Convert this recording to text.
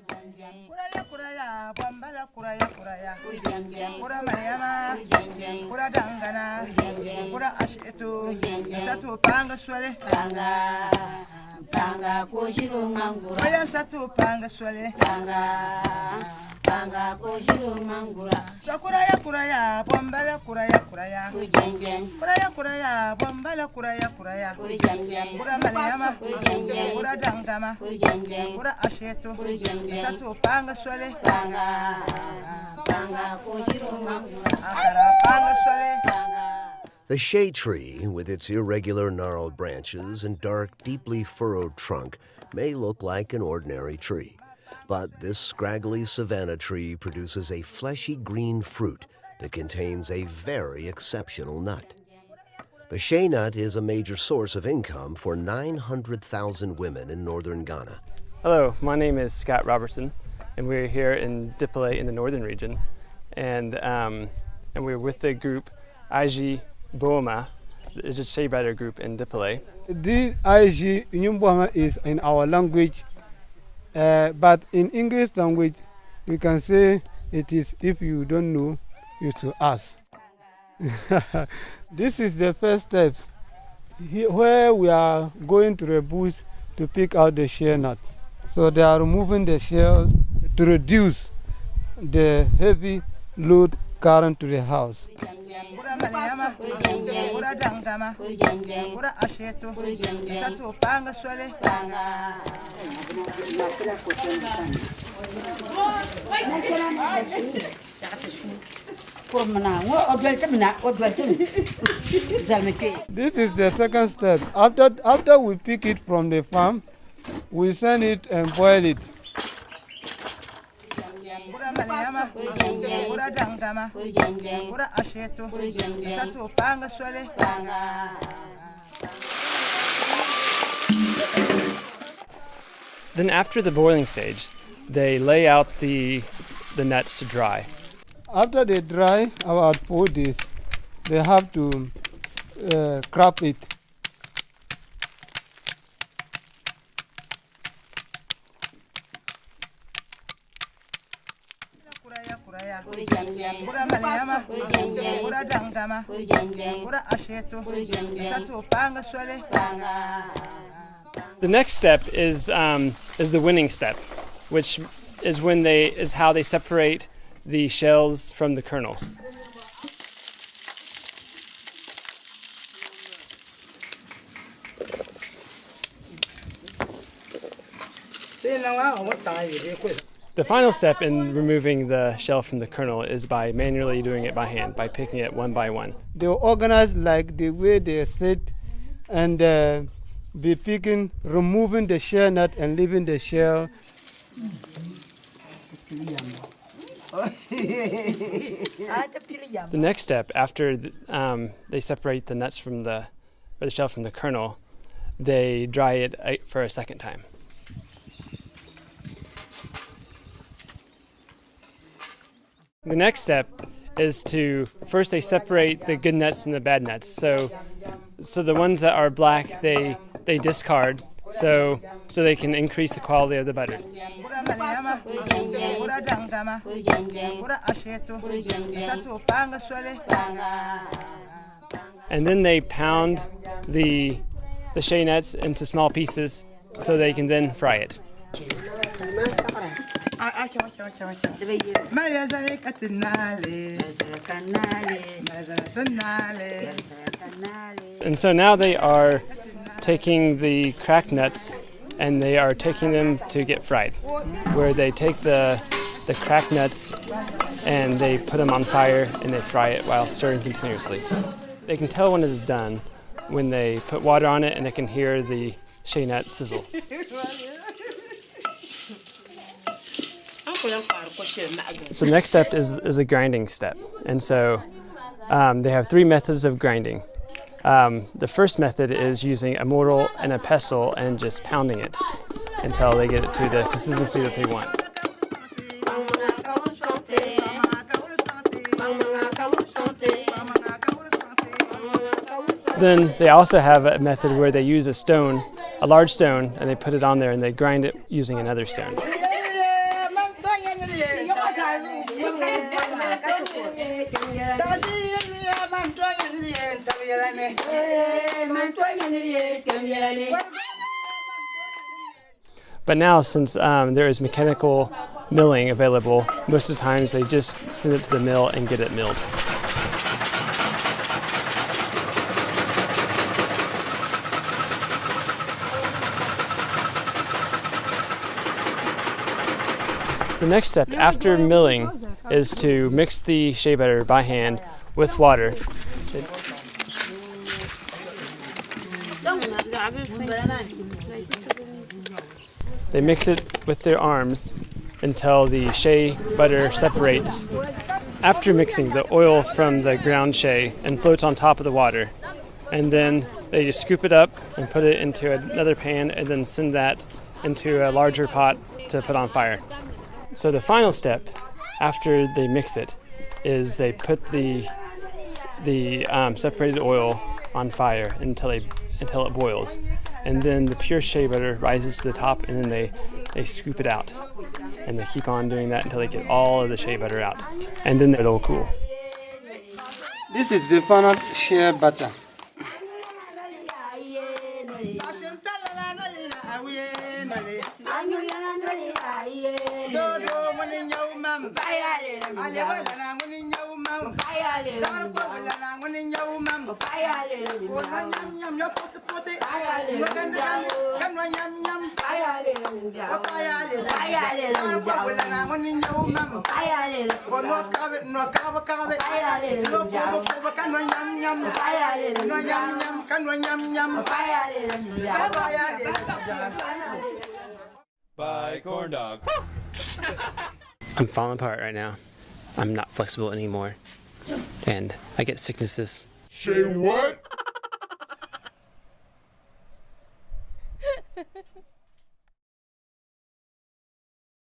Kuraya kuraya, bambala kuraya kuraya. Kura Mariama, kura dangana, kura ashetu, satu panga swale. Panga koshiru mangura. Aya satu panga swale. Panga koshiru mangura. Kuraya kuraya, bambala kuraya kuraya. Kuraya kuraya, bambala kuraya kuraya. Kura Mariama, kura dangama, kura ashetu, satu panga swale. The Shea tree, with its irregular gnarled branches and dark, deeply furrowed trunk, may look like an ordinary tree. But this scraggly savanna tree produces a fleshy green fruit that contains a very exceptional nut. The Shea nut is a major source of income for 900,000 women in northern Ghana. Hello, my name is Scott Robertson, and we're here in Dipole in the northern region. And we're with the group IG Boma, it's a Shea Butter group in Dipole. This IG Nyumbwama is in our language, but in English language, we can say it is, if you don't know, you to ask. This is the first step, where we are going to the bush to pick out the shea nut. So they are removing the shells to reduce the heavy load current to the house. This is the second step. After we pick it from the farm, we sand it and boil it. Then after the boiling stage, they lay out the nuts to dry. After they dry, about 4 days, they have to crop it. The next step is the winning step, which is how they separate the shells from the kernel. The final step in removing the shell from the kernel is by manually doing it by hand, by picking it one by one. They organize like the way they sit and be picking, removing the shell nut and leaving the shell. The next step, after they separate the nuts from the shell from the kernel, they dry it for a second time. The next step is to first they separate the good nuts from the bad nuts. So the ones that are black they discard so they can increase the quality of the butter. And then they pound the shea nuts into small pieces so they can then fry it. And so now they are taking the cracked nuts and they are taking them to get fried, where they take the cracked nuts and they put them on fire and they fry it while stirring continuously. They can tell when it is done when they put water on it and they can hear the shea nut sizzle. So the next step is a grinding step. And so they have 3 methods of grinding. The first method is using a mortar and a pestle and just pounding it until they get it to the consistency that they want. Then they also have a method where they use a large stone, and they put it on there and they grind it using another stone. But now, since there is mechanical milling available, most of the times they just send it to the mill and get it milled. The next step after milling is to mix the shea butter by hand with water. They mix it with their arms until the shea butter separates. After mixing, the oil from the ground shea and floats on top of the water. And then they just scoop it up and put it into another pan and then send that into a larger pot to put on fire. So the final step after they mix it is they put the separated oil on fire until it boils, and then the pure shea butter rises to the top, and then they scoop it out, and they keep on doing that until they get all of the shea butter out, and then it'll cool. This is the final shea butter. Bye, corn dog. I'm falling apart right now. I'm not flexible anymore, and I get sicknesses. Shea what?